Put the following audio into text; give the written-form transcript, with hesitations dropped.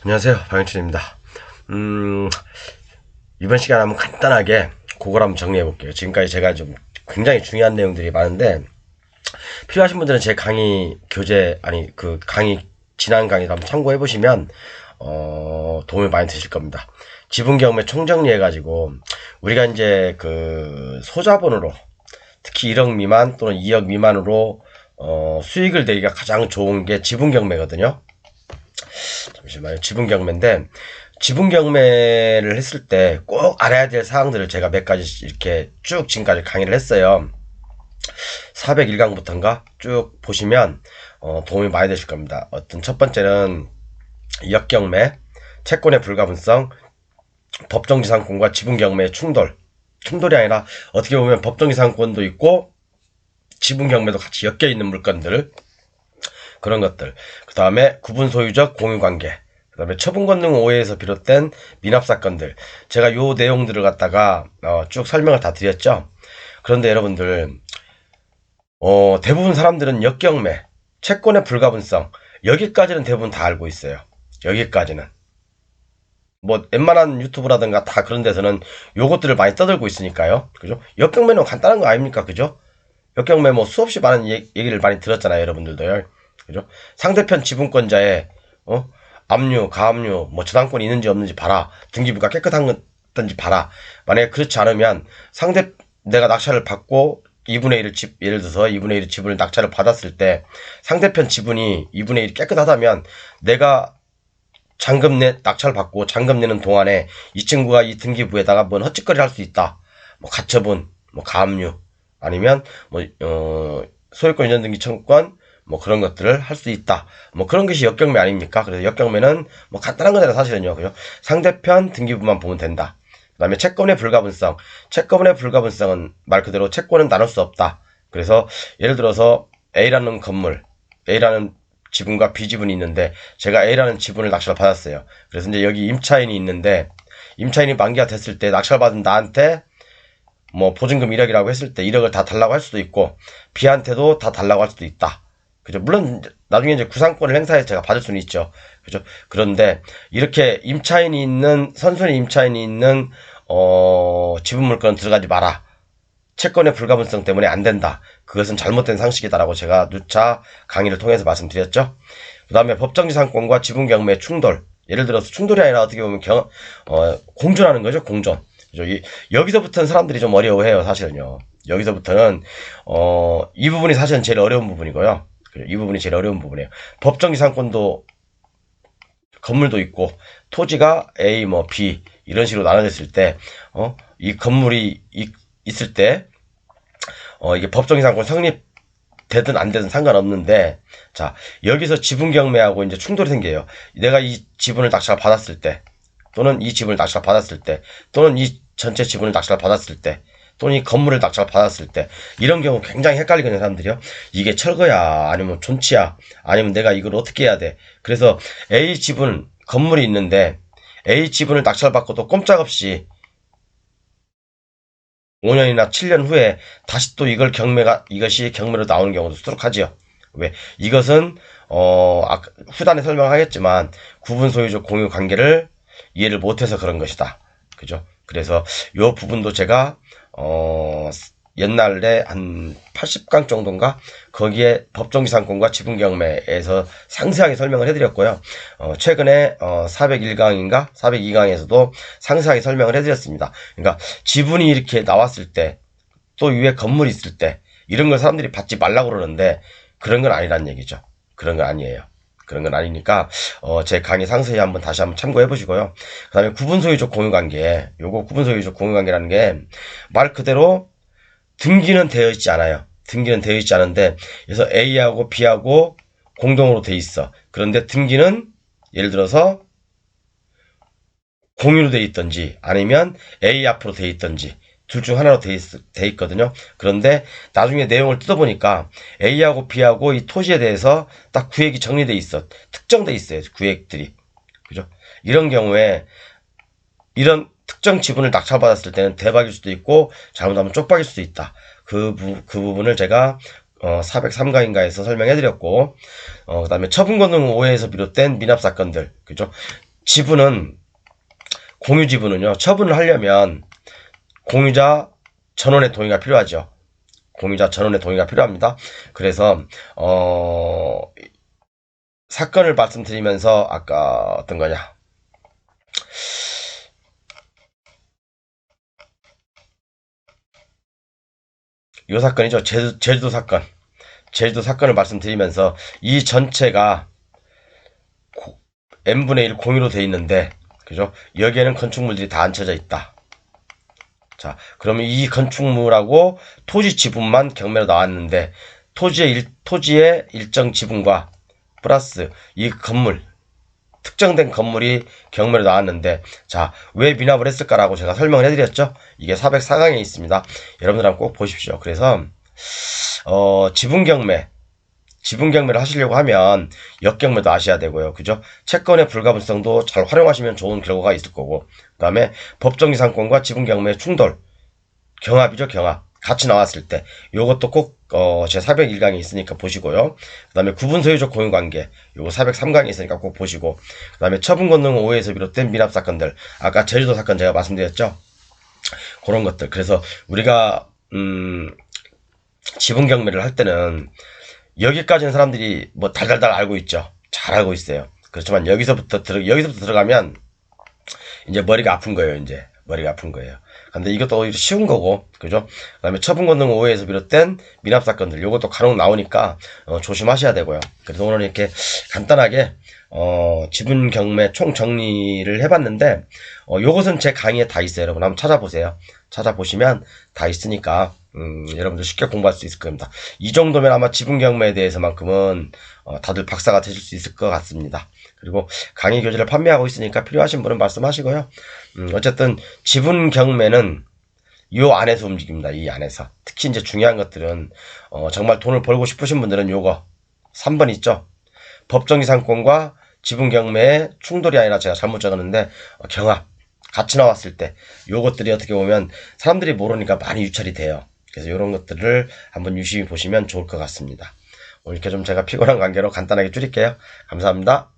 안녕하세요, 방영춘입니다. 이번 시간에 한번 간단하게 그걸 한번 정리해 볼게요. 지금까지 제가 좀 굉장히 중요한 내용들이 많은데 필요하신 분들은 제 강의 지난 강의 한번 참고해 보시면 도움이 많이 되실 겁니다. 지분 경매 총정리 해가지고 우리가 이제 그 소자본으로 특히 1억 미만 또는 2억 미만으로 수익을 내기가 가장 좋은 게 지분 경매거든요. 잠시만요. 지분 경매인데 지분 경매를 했을 때 꼭 알아야 될 사항들을 제가 몇 가지 이렇게 쭉 지금까지 강의를 했어요. 401강부터인가 쭉 보시면 도움이 많이 되실 겁니다. 첫 번째는 역경매, 채권의 불가분성, 법정지상권과 지분 경매의 충돌이 아니라 어떻게 보면 법정지상권도 있고 지분 경매도 같이 엮여 있는 물건들, 그런 것들. 그 다음에 구분 소유적 공유관계, 그 다음에 처분 권능 오해에서 비롯된 미납 사건들. 제가 요 내용들을 갖다가 쭉 설명을 다 드렸죠. 그런데 여러분들 대부분 사람들은 역경매, 채권의 불가분성, 여기까지는 대부분 다 알고 있어요. 여기까지는 뭐 웬만한 유튜브라든가 다 그런 데서는 요것들을 많이 떠들고 있으니까요. 그죠? 역경매는 간단한 거 아닙니까? 그죠? 역경매 뭐 수없이 많은 얘기를 많이 들었잖아요, 여러분들도요. 그죠? 상대편 지분권자의 압류, 가압류, 뭐 저당권이 있는지 없는지 봐라. 등기부가 깨끗한 건지 봐라. 만약에 그렇지 않으면 내가 낙찰을 받고 2분의 1을 예를 들어서 2분의 1의 지분을 낙찰을 받았을 때 상대편 지분이 2분의 1이 깨끗하다면 내가 낙찰 받고 잔금 내는 동안에 이 친구가 이 등기부에다가 뭔 헛짓거리를 할 수 있다. 뭐 가처분, 뭐 가압류, 아니면 소유권 이전 등기 청구권, 뭐 그런 것들을 할 수 있다. 뭐 그런 것이 역경매 아닙니까? 그래서 역경매는 뭐 간단한 거잖아요, 사실은요. 그죠? 상대편 등기부만 보면 된다. 그 다음에 채권의 불가분성. 채권의 불가분성은 말 그대로 채권은 나눌 수 없다. 그래서 예를 들어서 A라는 건물, A라는 지분과 B 지분이 있는데 제가 A라는 지분을 낙찰을 받았어요. 그래서 이제 여기 임차인이 있는데 임차인이 만기가 됐을 때 낙찰 받은 나한테 뭐 보증금 1억이라고 했을 때 1억을 다 달라고 할 수도 있고 B한테도 다 달라고 할 수도 있다. 그죠? 물론 나중에 이제 구상권을 행사해서 제가 받을 수는 있죠. 그죠? 그런데 이렇게 선순위 임차인이 있는 지분 물건은 들어가지 마라. 채권의 불가분성 때문에 안 된다. 그것은 잘못된 상식이다라고 제가 누차 강의를 통해서 말씀드렸죠. 그 다음에 법정지상권과 지분 경매의 충돌. 예를 들어서 충돌이 아니라 어떻게 보면 공존하는 거죠. 공존. 그죠? 여기서부터는 사람들이 좀 어려워해요. 사실은요. 여기서부터는 이 부분이 사실은 제일 어려운 부분이고요. 이 부분이 제일 어려운 부분이에요. 법정지상권도 건물도 있고 토지가 A, 뭐 B 이런 식으로 나눠졌을 때 이 건물이 있을 때 이게 법정지상권 성립되든 안 되든 상관없는데, 자 여기서 지분 경매하고 이제 충돌이 생겨요. 내가 이 지분을 낙찰 받았을 때, 또는 이 지분을 낙찰 받았을 때, 또는 이 전체 지분을 낙찰 받았을 때, 또는 이 건물을 낙찰 받았을 때, 이런 경우 굉장히 헷갈리거든요, 사람들이요. 이게 철거야, 아니면 존치야, 아니면 내가 이걸 어떻게 해야 돼. 그래서 A 지분, 건물이 있는데 A 지분을 낙찰 받고도 꼼짝없이 5년이나 7년 후에 다시 또 이것이 경매로 나오는 경우도 수두룩하지요. 왜? 이것은 후단에 설명하겠지만 구분 소유적 공유 관계를 이해를 못해서 그런 것이다. 그죠? 그래서 요 부분도 제가 옛날에 한 80강 정도인가 거기에 법정지상권과 지분경매에서 상세하게 설명을 해드렸고요. 최근에 401강인가 402강에서도 상세하게 설명을 해드렸습니다. 그러니까 지분이 이렇게 나왔을 때, 또 위에 건물이 있을 때 이런 걸 사람들이 받지 말라고 그러는데 그런 건 아니란 얘기죠. 그런 건 아니에요. 그런 건 아니니까 제 강의 상세히 다시 한번 참고해 보시고요. 그 다음에 구분소유적 공유관계, 요거 구분소유적 공유관계라는 게 말 그대로 등기는 되어 있지 않아요. 등기는 되어 있지 않은데, 그래서 A하고 B하고 공동으로 되어 있어. 그런데 등기는 예를 들어서 공유로 되어 있든지 아니면 A 앞으로 되어 있든지 둘 중 하나로 되어 있거든요. 그런데 나중에 내용을 뜯어보니까 A하고 B하고 이 토지에 대해서 딱 구획이 정리돼 있어. 특정돼 있어요. 구획들이. 그죠? 이런 경우에 이런 특정 지분을 낙찰받았을 때는 대박일 수도 있고 잘못하면 쪽박일 수도 있다. 그 부분을 제가 403강인가에서 설명해드렸고, 그 다음에 처분권능 오해에서 비롯된 미납 사건들, 그죠? 지분은, 공유 지분은요, 처분을 하려면 공유자 전원의 동의가 필요하죠. 공유자 전원의 동의가 필요합니다. 그래서 사건을 말씀드리면서 아까 어떤 거냐, 이 사건이죠. 제주도 사건. 제주도 사건을 말씀드리면서 이 전체가 n분의 1 공유로 돼 있는데, 그죠? 여기에는 건축물들이 다 앉혀져 있다. 자, 그러면 이 건축물하고 토지 지분만 경매로 나왔는데, 토지의 일정 지분과 플러스 이 건물, 특정된 건물이 경매로 나왔는데, 자, 왜 미납을 했을까라고 제가 설명을 해드렸죠? 이게 404강에 있습니다. 여러분들 한번 꼭 보십시오. 그래서 지분 경매를 하시려고 하면 역경매도 아셔야 되고요. 그죠? 채권의 불가분성도 잘 활용하시면 좋은 결과가 있을 거고, 그 다음에 법정지상권과 지분 경매의 충돌, 경합이죠, 경합. 같이 나왔을 때 요것도 꼭 제 401강에 있으니까 보시고요. 그 다음에 구분소유적 공유관계, 요거 403강에 있으니까 꼭 보시고, 그 다음에 처분 권능 오해에서 비롯된 미납 사건들, 아까 제주도 사건 제가 말씀드렸죠. 그런 것들. 그래서 우리가 지분 경매를 할 때는 여기까지는 사람들이 뭐 달달달 알고 있죠. 잘 알고 있어요. 그렇지만 여기서부터 들어가면 이제 머리가 아픈 거예요. 이제 머리가 아픈 거예요. 근데 이것도 오히려 쉬운 거고, 그죠? 그 다음에 처분 권능 오해에서 비롯된 미납 사건들, 요것도 간혹 나오니까 조심하셔야 되고요. 그래서 오늘 이렇게 간단하게 지분 경매 총 정리를 해봤는데, 요것은 제 강의에 다 있어요. 여러분 한번 찾아보세요. 찾아보시면 다 있으니까 여러분들 쉽게 공부할 수 있을 겁니다. 이 정도면 아마 지분 경매에 대해서만큼은 다들 박사가 되실 수 있을 것 같습니다. 그리고 강의 교재를 판매하고 있으니까 필요하신 분은 말씀하시고요. 어쨌든 지분 경매는 요 안에서 움직입니다. 이 안에서. 특히 이제 중요한 것들은 정말 돈을 벌고 싶으신 분들은 요거 3번 있죠. 법정지상권과 지분 경매의 충돌이 아니라 제가 잘못 적었는데 경합 같이 나왔을 때 요것들이 어떻게 보면 사람들이 모르니까 많이 유찰이 돼요. 그래서 이런 것들을 한번 유심히 보시면 좋을 것 같습니다. 오늘 이렇게 좀 제가 피곤한 관계로 간단하게 줄일게요. 감사합니다.